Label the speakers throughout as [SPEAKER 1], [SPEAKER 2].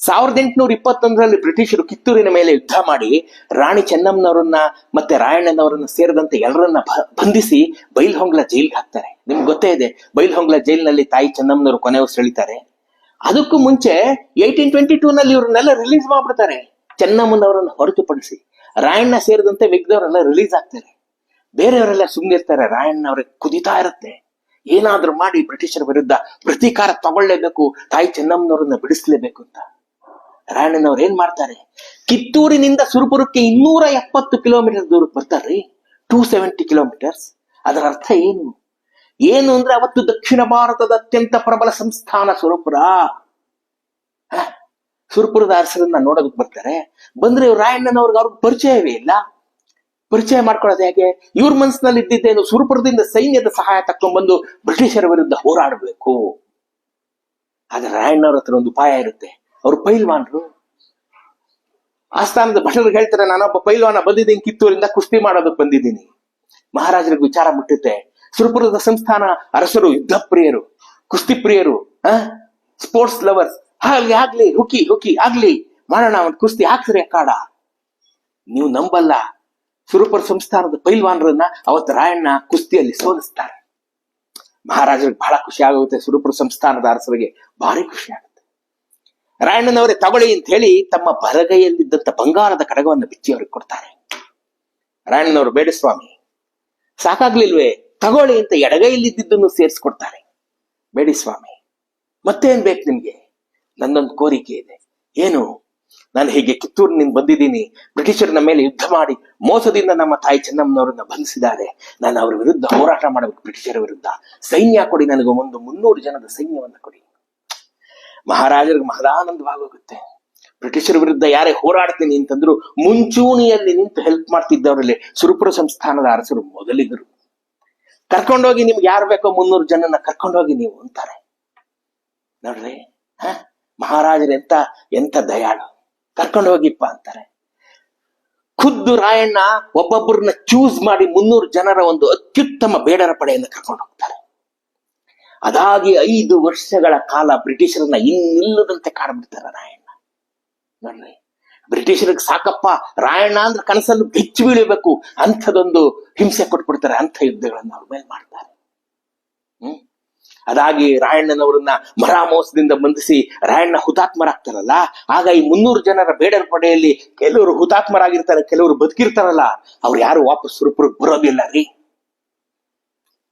[SPEAKER 1] 1821 ಬ್ರಿಟಿಷರು ಕಿತ್ತೂರಿನ ಮೇಲೆ ಯುದ್ಧ ಮಾಡಿ ರಾಣಿ ಚೆನ್ನಮ್ಮನವರನ್ನ ಮತ್ತೆ ರಾಯಣ್ಣನವರನ್ನ ಸೇರಿದಂತೆ ಎಲ್ಲರನ್ನ ಬಂಧಿಸಿ ಬೈಲ್ಹೊಂಗ್ಲ ಜೈಲ್ಗೆ ಹಾಕ್ತಾರೆ. ನಿಮ್ಗೆ ಗೊತ್ತೇ ಇದೆ, ಬೈಲ್ಹೊಂಗ್ಲ ಜೈಲಿನಲ್ಲಿ ತಾಯಿ ಚೆನ್ನಮ್ಮನವರು ಕೊನೆ ಉಸಿರೆಳಿತಾರೆ. ಅದಕ್ಕೂ ಮುಂಚೆ 1822 ಇವ್ರನ್ನೆಲ್ಲ ರಿಲೀಸ್ ಮಾಡ್ಬಿಡ್ತಾರೆ. ಚೆನ್ನಮ್ಮನವರನ್ನ ಹೊರತುಪಡಿಸಿ ರಾಯಣ್ಣ ಸೇರಿದಂತೆ ಮಿಗ್ದವರೆಲ್ಲ ರಿಲೀಸ್ ಆಗ್ತಾರೆ. ಬೇರೆಯವರೆಲ್ಲ ಸುಮ್ಮನಿರ್ತಾರೆ. ರಾಯಣ್ಣ ಅವ್ರಿಗೆ ಕುದಿತಾ ಇರುತ್ತೆ, ಏನಾದ್ರೂ ಮಾಡಿ ಬ್ರಿಟಿಷರ ವಿರುದ್ಧ ಪ್ರತೀಕಾರ ತಗೊಳ್ಳೇಬೇಕು, ತಾಯಿ ಚೆನ್ನಮ್ಮನವ್ರನ್ನ ಬಿಡಿಸ್ಲೇಬೇಕು ಅಂತ. ರಾಯಣ್ಣನವ್ರು ಏನ್ ಮಾಡ್ತಾರೆ, ಕಿತ್ತೂರಿನಿಂದ ಸುರಪುರಕ್ಕೆ 270 ಕಿಲೋಮೀಟರ್ ದೂರಕ್ಕೆ ಬರ್ತಾರ್ರಿ. 270 ಕಿಲೋಮೀಟರ್ಸ್. ಅದರ ಅರ್ಥ ಏನು ಅಂದ್ರೆ ಅವತ್ತು ದಕ್ಷಿಣ ಭಾರತದ ಅತ್ಯಂತ ಪ್ರಬಲ ಸಂಸ್ಥಾನ ಸುರಪುರ. ಸುರಪುರದ ಅರಸರನ್ನ ನೋಡೋದಕ್ಕೆ ಬರ್ತಾರೆ. ಬಂದ್ರೆ ರಾಯಣ್ಣನವ್ರಿಗೆ ಅವ್ರಿಗೆ ಪರಿಚಯವೇ ಇಲ್ಲ. ಪರಿಚಯ ಮಾಡ್ಕೊಳ್ಳೋದು ಹೇಗೆ? ಇವ್ರ ಮನಸ್ಸಿನಲ್ಲಿ ಇದ್ದಿದ್ದೇನು, ಸುರಪುರದಿಂದ ಸೈನ್ಯದ ಸಹಾಯ ತಕೊಂಡ್ಬಂದು ಬ್ರಿಟಿಷರ ವಿರುದ್ಧ ಹೋರಾಡಬೇಕು. ಆದ್ರೆ ರಾಯಣ್ಣವ್ರ ಹತ್ರ ಒಂದು ಉಪಾಯ ಇರುತ್ತೆ. ಅವ್ರು ಪೈಲ್ವಾನ್ರು. ಆಸ್ಥಾನದ ಭಟರಿಗೆ ಹೇಳ್ತಾರೆ, ನಾನೊಬ್ಬ ಪೈಲ್ವಾನ ಬಂದಿದ್ದೀನಿ, ಕಿತ್ತೂರಿಂದ ಕುಸ್ತಿ ಮಾಡೋದಕ್ಕೆ ಬಂದಿದ್ದೀನಿ. ಮಹಾರಾಜರಿಗೆ ವಿಚಾರ ಮುಟ್ಟುತ್ತೆ. ಸುರಪುರದ ಸಂಸ್ಥಾನ ಅರಸರು ಯುದ್ಧ ಪ್ರಿಯರು, ಕುಸ್ತಿ ಪ್ರಿಯರು, ಸ್ಪೋರ್ಟ್ಸ್ ಲವರ್ಸ್. ಆಗ್ಲಿ ಹುಕಿ ಆಗ್ಲಿ ಮಾಡೋಣ, ಒಂದು ಕುಸ್ತಿ ಹಾಕ್ಸ್ರಿ ಅಖಾಡ. ನೀವು ನಂಬಲ್ಲ, ಸುರಪುರ ಸಂಸ್ಥಾನದ ಪೈಲ್ವಾನರನ್ನ ಅವತ್ತು ರಾಯಣ್ಣ ಕುಸ್ತಿಯಲ್ಲಿ ಸೋಲಿಸ್ತಾರೆ. ಮಹಾರಾಜರಿಗೆ ಬಹಳ ಖುಷಿ ಆಗುತ್ತೆ. ಸುರಪುರ ಸಂಸ್ಥಾನದ ಅರಸರಿಗೆ ಭಾರಿ ಖುಷಿ ಆಗುತ್ತೆ. ರಾಯಣ್ಣನವರೇ ತಗೊಳ್ಳಿ ಅಂತ ಹೇಳಿ ತಮ್ಮ ಬಲಗೈಯಲ್ಲಿದ್ದಂತ ಬಂಗಾರದ ಕಡಗವನ್ನು ಬಿಚ್ಚಿ ಅವ್ರಿಗೆ ಕೊಡ್ತಾರೆ. ರಾಯಣ್ಣನವರು, ಬೇಡ ಸ್ವಾಮಿ, ಸಾಕಾಗ್ಲಿಲ್ವೇ, ತಗೊಳ್ಳಿ ಅಂತ ಎಡಗೈಯಲ್ಲಿದ್ದನ್ನು ಸೇರಿಸ್ಕೊಡ್ತಾರೆ. ಬೇಡಿ ಸ್ವಾಮಿ, ಮತ್ತೇನ್ ಬೇಕು ನಿಮ್ಗೆ? ನನ್ನೊಂದು ಕೋರಿಕೆ ಇದೆ. ಏನು? ನಾನು ಹೀಗೆ ಕಿತ್ತೂರಿನಿಂದ ಬಂದಿದ್ದೀನಿ, ಬ್ರಿಟಿಷರನ ಮೇಲೆ ಯುದ್ಧ ಮಾಡಿ ಮೋಸದಿಂದ ನಮ್ಮ ತಾಯಿ ಚೆನ್ನಮ್ಮನವರನ್ನ ಬಂಧಿಸಿದ್ದಾರೆ. ನಾನು ಅವ್ರ ವಿರುದ್ಧ ಹೋರಾಟ ಮಾಡಬೇಕು, ಬ್ರಿಟಿಷರ ವಿರುದ್ಧ. ಸೈನ್ಯ ಕೊಡಿ, ನನಗೆ ಒಂದು 300 ಜನದ ಸೈನ್ಯವನ್ನ ಕೊಡಿ. ಮಹಾರಾಜರಿಗೆ ಮಹದಾನಂದವಾಗೋಗುತ್ತೆ. ಬ್ರಿಟಿಷರ ವಿರುದ್ಧ ಯಾರೇ ಹೋರಾಡ್ತೀನಿ ಅಂತಂದ್ರು ಮುಂಚೂಣಿಯಲ್ಲಿ ನಿಂತು ಹೆಲ್ಪ್ ಮಾಡ್ತಿದ್ದವರಲ್ಲಿ ಸುರಪುರ ಸಂಸ್ಥಾನದ ಅರಸರು ಮೊದಲಿಗರು. ಕರ್ಕೊಂಡೋಗಿ, ನಿಮ್ಗೆ ಯಾರು ಬೇಕೋ 300 ಜನನ್ನ ಕರ್ಕೊಂಡೋಗಿ ನೀವು ಅಂತಾರೆ. ನೋಡ್ರಿ, ಮಹಾರಾಜರು ಎಂತ ದಯಾಳು, ಕರ್ಕೊಂಡು ಹೋಗಿಪ್ಪ ಅಂತಾರೆ. ಖುದ್ದು ರಾಯಣ್ಣ ಒಬ್ಬೊಬ್ಬರನ್ನ ಚೂಸ್ ಮಾಡಿ 300 ಜನರ ಒಂದು ಅತ್ಯುತ್ತಮ ಬೇಡರ ಪಡೆಯನ್ನು ಕರ್ಕೊಂಡು ಹೋಗ್ತಾರೆ. ಅದಾಗಿ 5 ವರ್ಷಗಳ ಕಾಲ ಬ್ರಿಟಿಷರನ್ನ ಇನ್ನಿಲ್ಲದಂತೆ ಕಾಡ್ಬಿಡ್ತಾರೆ ರಾಯಣ್ಣ. ನೋಡ್ರಿ, ಬ್ರಿಟಿಷರಿಗೆ ಸಾಕಪ್ಪ, ರಾಯಣ್ಣ ಅಂದ್ರೆ ಕನಸಲ್ಲಿ ಬೆಚ್ಚಿ ಬೀಳಬೇಕು ಅಂಥದೊಂದು ಹಿಂಸೆ ಕೊಟ್ಬಿಡ್ತಾರೆ. ಅಂಥ ಯುದ್ಧಗಳನ್ನ ಅವ್ರ ಮೇಲೆ ಮಾಡ್ತಾರೆ. ಅದಾಗಿ ರಾಯಣ್ಣನವರನ್ನ ಮರಾಮೋಸದಿಂದ ಬಂಧಿಸಿ ರಾಯಣ್ಣ ಹುತಾತ್ಮರಾಗ್ತಾರಲ್ಲ, ಆಗ ಈ 300 ಜನರ ಬೇಡರ ಪಡೆಯಲ್ಲಿ ಕೆಲವರು ಹುತಾತ್ಮರಾಗಿರ್ತಾರೆ, ಕೆಲವರು ಬದುಕಿರ್ತಾರಲ್ಲ, ಅವ್ರು ಯಾರು ವಾಪಸ್ ಸುರಪುರಕ್ಕೆ ಬರೋದಿಲ್ಲ ರೀ.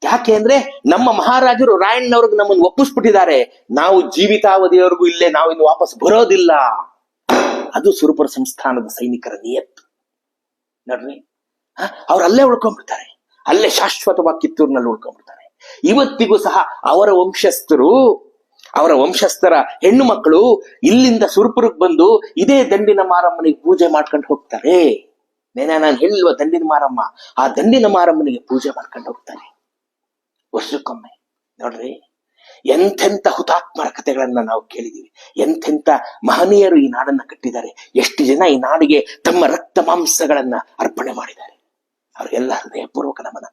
[SPEAKER 1] ಯಾಕೆ ಅಂದ್ರೆ ನಮ್ಮ ಮಹಾರಾಜರು ರಾಯಣ್ಣವ್ರಿಗೆ ನಮ್ಮನ್ನು ಒಪ್ಪಿಸ್ಬಿಟ್ಟಿದ್ದಾರೆ. ನಾವು ಜೀವಿತಾವಧಿಯವರೆಗೂ ಇಲ್ಲೇ, ನಾವು ಇನ್ನು ವಾಪಸ್ ಬರೋದಿಲ್ಲ. ಅದು ಸುರಪುರ ಸಂಸ್ಥಾನದ ಸೈನಿಕರ ನಿಯತ್ತು. ನೋಡ್ರಿ, ಅವ್ರು ಅಲ್ಲೇ ಉಳ್ಕೊಂಡ್ಬಿಡ್ತಾರೆ, ಅಲ್ಲೇ ಶಾಶ್ವತವಾಗಿ ಕಿತ್ತೂರಿನಲ್ಲಿ ಉಳ್ಕೊಂಡ್ಬಿಡ್ತಾರೆ. ಇವತ್ತಿಗೂ ಸಹ ಅವರ ವಂಶಸ್ಥರ ಹೆಣ್ಣು ಮಕ್ಕಳು ಇಲ್ಲಿಂದ ಸುರಪುರಕ್ಕೆ ಬಂದು ಇದೇ ದಂಡಿನ ಮಾರಮ್ಮನಿಗೆ ಪೂಜೆ ಮಾಡ್ಕೊಂಡು ಹೋಗ್ತಾರೆ. ನಾನು ಹೇಳುವ ದಂಡಿನ ಮಾರಮ್ಮ, ಆ ದಂಡಿನ ಮಾರಮ್ಮನಿಗೆ ಪೂಜೆ ಮಾಡ್ಕೊಂಡು ಹೋಗ್ತಾರೆ ವರ್ಷಕ್ಕೊಮ್ಮೆ. ನೋಡ್ರಿ, ಎಂತೆಂಥ ಹುತಾತ್ಮರ ಕಥೆಗಳನ್ನ ನಾವು ಕೇಳಿದೀವಿ. ಎಂತೆಂಥ ಮಹನೀಯರು ಈ ನಾಡನ್ನ ಕಟ್ಟಿದ್ದಾರೆ. ಎಷ್ಟು ಜನ ಈ ನಾಡಿಗೆ ತಮ್ಮ ರಕ್ತ ಮಾಂಸಗಳನ್ನ ಅರ್ಪಣೆ ಮಾಡಿದ್ದಾರೆ. ಅವರಿಗೆಲ್ಲ ಹೃದಯಪೂರ್ವಕ ನಮನ.